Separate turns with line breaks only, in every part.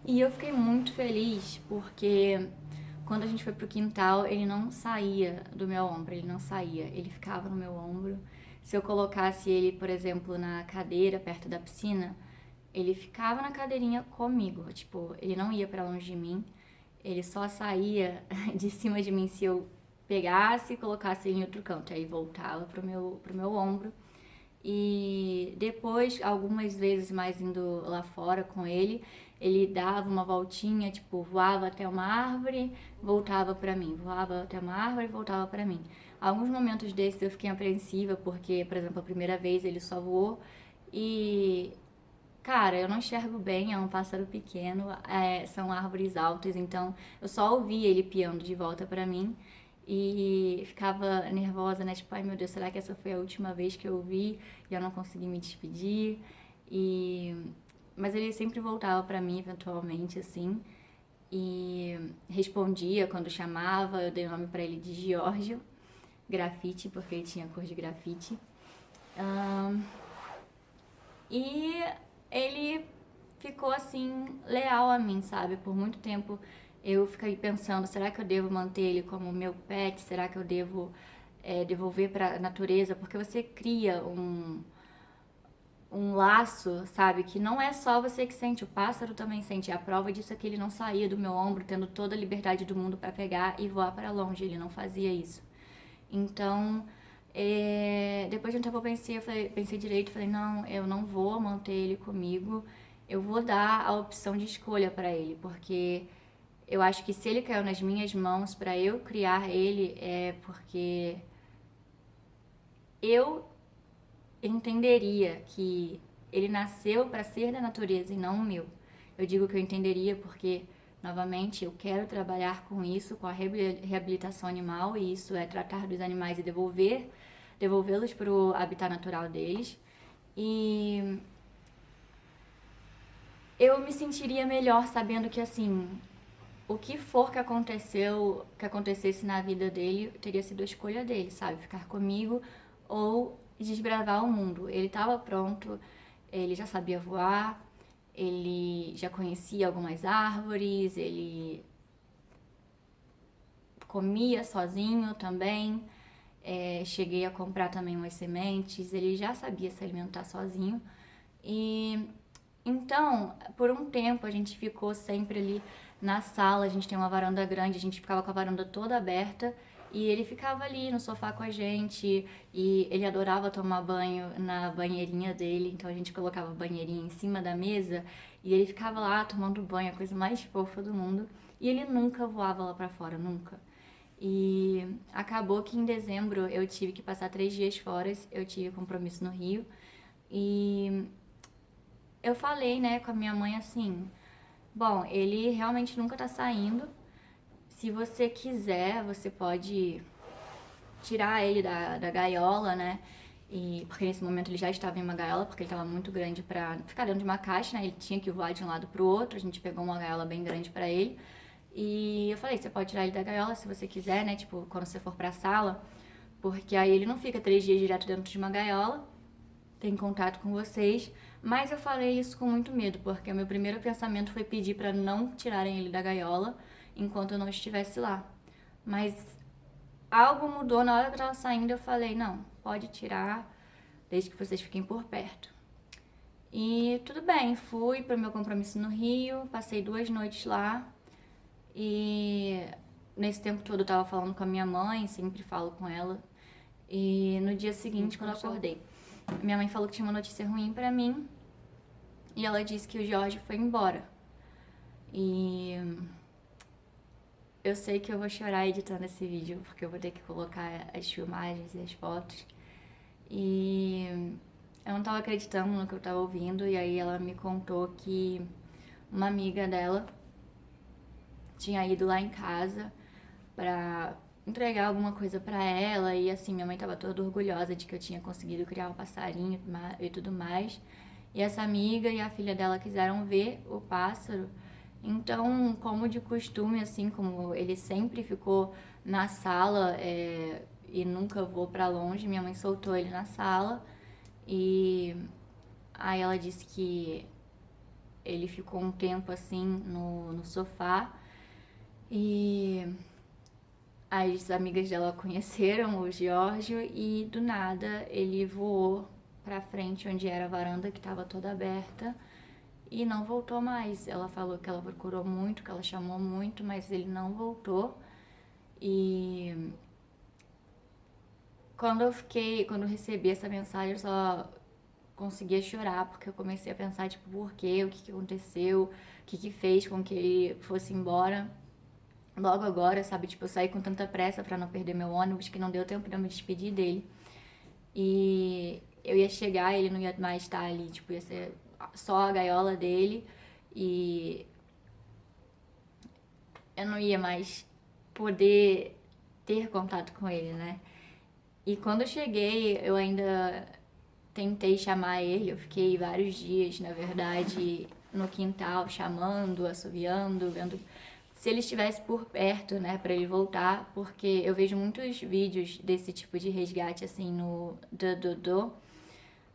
E eu fiquei muito feliz porque quando a gente foi pro quintal, ele não saía do meu ombro, ele não saía, ele ficava no meu ombro. Se eu colocasse ele, por exemplo, na cadeira perto da piscina, ele ficava na cadeirinha comigo, tipo, ele não ia pra longe de mim, ele só saía de cima de mim se eu pegasse e colocasse ele em outro canto, aí voltava pro meu ombro. E depois, algumas vezes mais indo lá fora com ele dava uma voltinha, tipo, voava até uma árvore, voltava pra mim, voava até uma árvore, voltava pra mim. Alguns momentos desses eu fiquei apreensiva, porque, por exemplo, a primeira vez ele só voou e, cara, eu não enxergo bem, é um pássaro pequeno, são árvores altas, então eu só ouvi ele piando de volta pra mim e ficava nervosa, né? Tipo, ai meu Deus, será que essa foi a última vez que eu vi e eu não consegui me despedir? E... Mas ele sempre voltava pra mim, eventualmente, assim, e respondia quando chamava. Eu dei o nome pra ele de Giorgio, grafite, porque ele tinha cor de grafite. Ahn, e ele ficou assim, leal a mim, sabe? Por muito tempo eu fiquei pensando, será que eu devo manter ele como meu pet? Será que eu devo devolver para a natureza? Porque você cria um laço, sabe? Que não é só você que sente, o pássaro também sente. A prova disso é que ele não saía do meu ombro, tendo toda a liberdade do mundo para pegar e voar para longe. Ele não fazia isso. Então, depois de um tempo pensei direito, falei, não, eu não vou manter ele comigo, eu vou dar a opção de escolha para ele, porque eu acho que se ele caiu nas minhas mãos para eu criar ele, é porque eu entenderia que ele nasceu para ser da natureza e não o meu. Eu digo que eu entenderia porque, novamente, eu quero trabalhar com isso, com a reabilitação animal, e isso é tratar dos animais e devolvê-los para o habitat natural deles. E eu me sentiria melhor sabendo que, assim, o que for que acontecesse na vida dele, teria sido a escolha dele, sabe? Ficar comigo ou desbravar o mundo. Ele estava pronto, ele já sabia voar, ele já conhecia algumas árvores, ele comia sozinho também. Cheguei a comprar também umas sementes, ele já sabia se alimentar sozinho. E então, por um tempo a gente ficou sempre ali na sala, a gente tem uma varanda grande, a gente ficava com a varanda toda aberta e ele ficava ali no sofá com a gente e ele adorava tomar banho na banheirinha dele, então a gente colocava a banheirinha em cima da mesa e ele ficava lá tomando banho, a coisa mais fofa do mundo, e ele nunca voava lá pra fora, nunca. E acabou que em dezembro eu tive que passar 3 dias fora, eu tive compromisso no Rio. E eu falei, né, com a minha mãe assim: bom, ele realmente nunca tá saindo. Se você quiser, você pode tirar ele da gaiola, né? Porque nesse momento ele já estava em uma gaiola, porque ele estava muito grande pra ficar dentro de uma caixa, né? Ele tinha que voar de um lado pro outro. A gente pegou uma gaiola bem grande pra ele. E eu falei: você pode tirar ele da gaiola se você quiser, né? Tipo, quando você for pra sala. Porque aí ele não fica 3 dias direto dentro de uma gaiola, tem contato com vocês. Mas eu falei isso com muito medo, porque o meu primeiro pensamento foi pedir para não tirarem ele da gaiola enquanto eu não estivesse lá. Mas algo mudou na hora que eu tava saindo, eu falei: não, pode tirar, desde que vocês fiquem por perto. E tudo bem, fui para o meu compromisso no Rio, passei 2 noites lá e nesse tempo todo eu tava falando com a minha mãe, sempre falo com ela. E no dia seguinte, quando eu acordei, minha mãe falou que tinha uma notícia ruim pra mim e ela disse que o Jorge foi embora. E eu sei que eu vou chorar editando esse vídeo, porque eu vou ter que colocar as filmagens e as fotos. E eu não tava acreditando no que eu tava ouvindo, e aí ela me contou que uma amiga dela tinha ido lá em casa pra entregar alguma coisa pra ela, e assim, minha mãe tava toda orgulhosa de que eu tinha conseguido criar um passarinho e tudo mais. E essa amiga e a filha dela quiseram ver o pássaro. Então, como de costume, assim, como ele sempre ficou na sala e nunca voou pra longe, minha mãe soltou ele na sala e aí ela disse que ele ficou um tempo assim no sofá e as amigas dela conheceram o Giorgio e do nada ele voou pra frente onde era a varanda que estava toda aberta e não voltou mais. Ela falou que ela procurou muito, que ela chamou muito, mas ele não voltou. E quando eu recebi essa mensagem, eu só conseguia chorar, porque eu comecei a pensar, tipo, por quê? O que que aconteceu? O que que fez com que ele fosse embora logo agora, sabe? Tipo, eu saí com tanta pressa pra não perder meu ônibus que não deu tempo de eu me despedir dele. E eu ia chegar, ele não ia mais estar ali, tipo, ia ser só a gaiola dele e eu não ia mais poder ter contato com ele, né? E quando eu cheguei, eu ainda tentei chamar ele, eu fiquei vários dias, na verdade, no quintal, chamando, assoviando, vendo se ele estivesse por perto, né, pra ele voltar, porque eu vejo muitos vídeos desse tipo de resgate, assim, no do.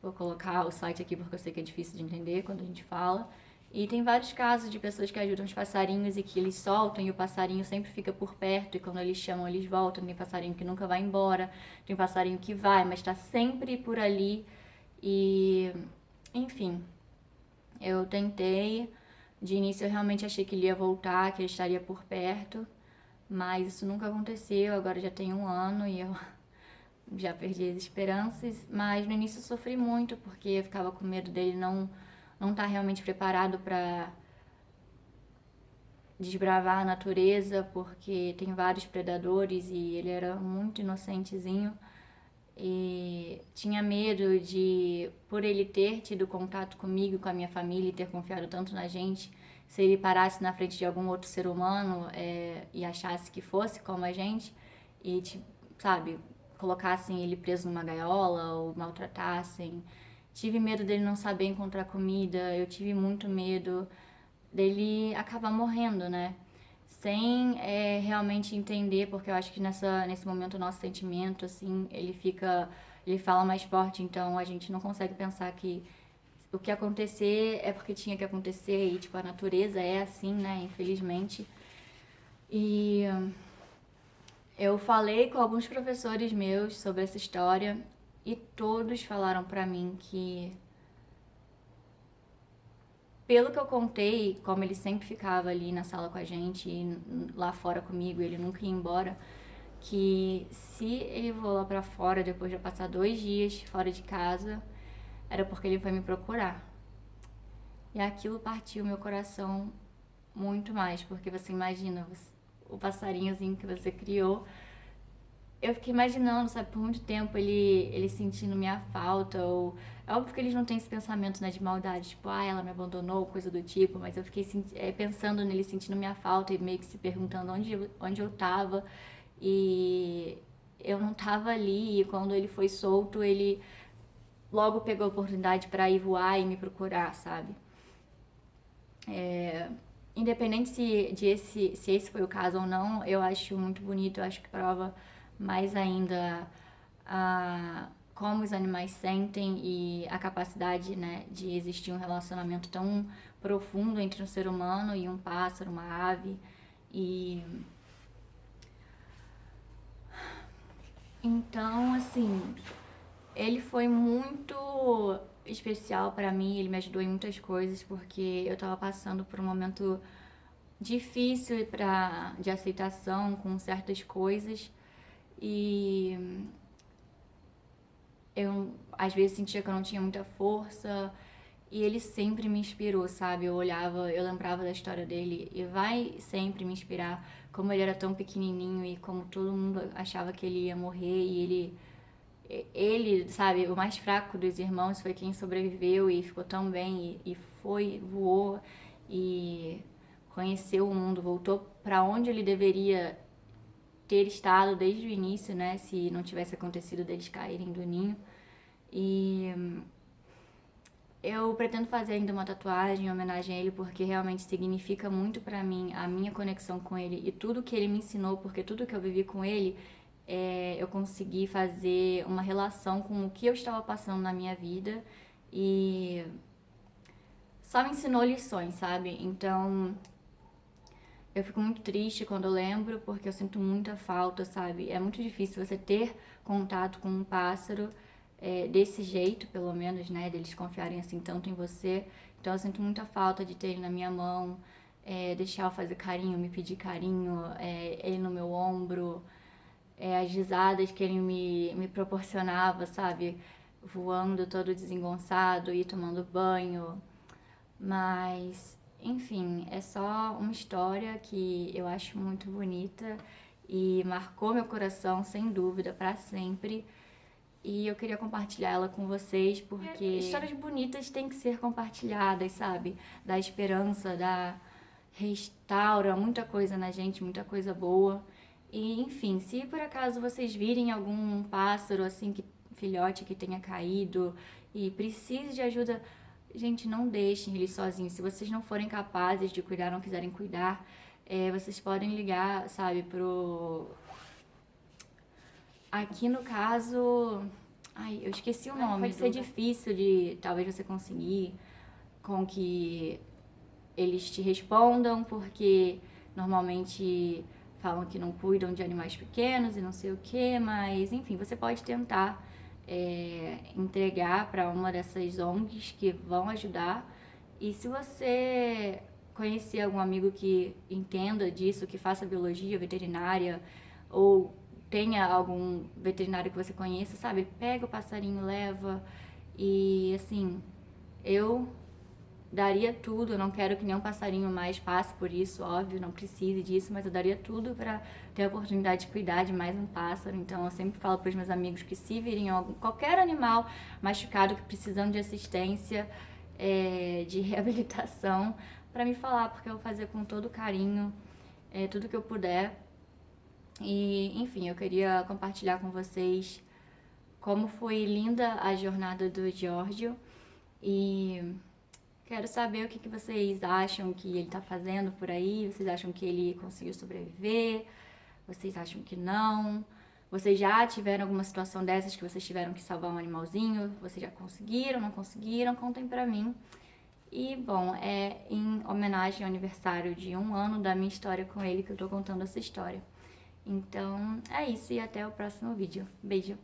Vou colocar o site aqui porque eu sei que é difícil de entender quando a gente fala. E tem vários casos de pessoas que ajudam os passarinhos e que eles soltam e o passarinho sempre fica por perto e quando eles chamam eles voltam. Tem passarinho que nunca vai embora, tem passarinho que vai, mas tá sempre por ali. E, enfim, eu tentei. De início eu realmente achei que ele ia voltar, que ele estaria por perto, mas isso nunca aconteceu. Agora já tem um ano e eu já perdi as esperanças, mas no início eu sofri muito porque eu ficava com medo dele não estar realmente preparado para desbravar a natureza, porque tem vários predadores e ele era muito inocentezinho e tinha medo de, por ele ter tido contato comigo, com a minha família e ter confiado tanto na gente, se ele parasse na frente de algum outro ser humano e achasse que fosse como a gente e, sabe, colocassem ele preso numa gaiola ou maltratassem. Tive medo dele não saber encontrar comida, eu tive muito medo dele acabar morrendo, né? Sem realmente entender, porque eu acho que nesse momento o nosso sentimento, assim, ele fala mais forte, então a gente não consegue pensar que o que acontecer é porque tinha que acontecer e, tipo, a natureza é assim, né, infelizmente. E eu falei com alguns professores meus sobre essa história e todos falaram pra mim que, pelo que eu contei, como ele sempre ficava ali na sala com a gente e lá fora comigo, ele nunca ia embora, que se ele voou lá pra fora depois de eu passar 2 dias fora de casa, era porque ele foi me procurar. E aquilo partiu meu coração muito mais, porque você imagina o passarinhozinho que você criou. Eu fiquei imaginando, sabe, por muito tempo ele sentindo minha falta, ou. É óbvio que eles não têm esse pensamento, né, de maldade, tipo, ah, ela me abandonou, coisa do tipo, mas eu fiquei pensando nele sentindo minha falta e meio que se perguntando onde eu tava. E eu não tava ali, e quando ele foi solto, ele logo pegou a oportunidade pra ir voar e me procurar, sabe? Independente se esse foi o caso ou não, eu acho muito bonito, eu acho que prova mais ainda como os animais sentem e a capacidade, né, de existir um relacionamento tão profundo entre um ser humano e um pássaro, uma ave. E então, assim, ele foi muito especial pra mim, ele me ajudou em muitas coisas porque eu tava passando por um momento difícil de aceitação com certas coisas e eu às vezes sentia que eu não tinha muita força e ele sempre me inspirou, sabe? Eu lembrava da história dele e vai sempre me inspirar como ele era tão pequenininho e como todo mundo achava que ele ia morrer e ele, sabe, o mais fraco dos irmãos foi quem sobreviveu e ficou tão bem e voou e conheceu o mundo, voltou para onde ele deveria ter estado desde o início, né, se não tivesse acontecido deles caírem do ninho. E eu pretendo fazer ainda uma tatuagem em homenagem a ele porque realmente significa muito pra mim a minha conexão com ele e tudo que ele me ensinou, porque tudo que eu vivi com ele, eu consegui fazer uma relação com o que eu estava passando na minha vida e só me ensinou lições, sabe? Então, eu fico muito triste quando eu lembro, porque eu sinto muita falta, sabe? É muito difícil você ter contato com um pássaro desse jeito, pelo menos, né? Deles confiarem assim tanto em você. Então eu sinto muita falta de ter ele na minha mão, deixar eu fazer carinho, me pedir carinho, ele no meu ombro, as risadas que ele me proporcionava, sabe? Voando todo desengonçado e tomando banho. Mas, enfim, é só uma história que eu acho muito bonita e marcou meu coração, sem dúvida, para sempre. E eu queria compartilhar ela com vocês porque histórias bonitas têm que ser compartilhadas, sabe? Dá esperança, dá restaura muita coisa na gente, muita coisa boa. E, enfim, se por acaso vocês virem algum pássaro assim, filhote que tenha caído e precise de ajuda, gente, não deixem ele sozinho. Se vocês não forem capazes de cuidar, não quiserem cuidar, vocês podem ligar, sabe, pro... Aqui no caso... Ai, eu esqueci o nome. Pode ser difícil de talvez você conseguir com que eles te respondam, porque normalmente falam que não cuidam de animais pequenos e não sei o que, mas enfim, você pode tentar entregar para uma dessas ONGs que vão ajudar. E se você conhecer algum amigo que entenda disso, que faça biologia veterinária ou tenha algum veterinário que você conheça, sabe? Pega o passarinho, leva e assim, eu daria tudo, eu não quero que nenhum passarinho mais passe por isso, óbvio, não precise disso, mas eu daria tudo para ter a oportunidade de cuidar de mais um pássaro. Então eu sempre falo para os meus amigos que se virem qualquer animal machucado que precisando de assistência, de reabilitação, para me falar, porque eu vou fazer com todo carinho, tudo que eu puder. E enfim, eu queria compartilhar com vocês como foi linda a jornada do Giorgio e quero saber o que vocês acham que ele tá fazendo por aí. Vocês acham que ele conseguiu sobreviver? Vocês acham que não? Vocês já tiveram alguma situação dessas que vocês tiveram que salvar um animalzinho? Vocês já conseguiram, não conseguiram? Contem pra mim. E, bom, é em homenagem ao aniversário de 1 ano da minha história com ele que eu tô contando essa história. Então, é isso e até o próximo vídeo. Beijo!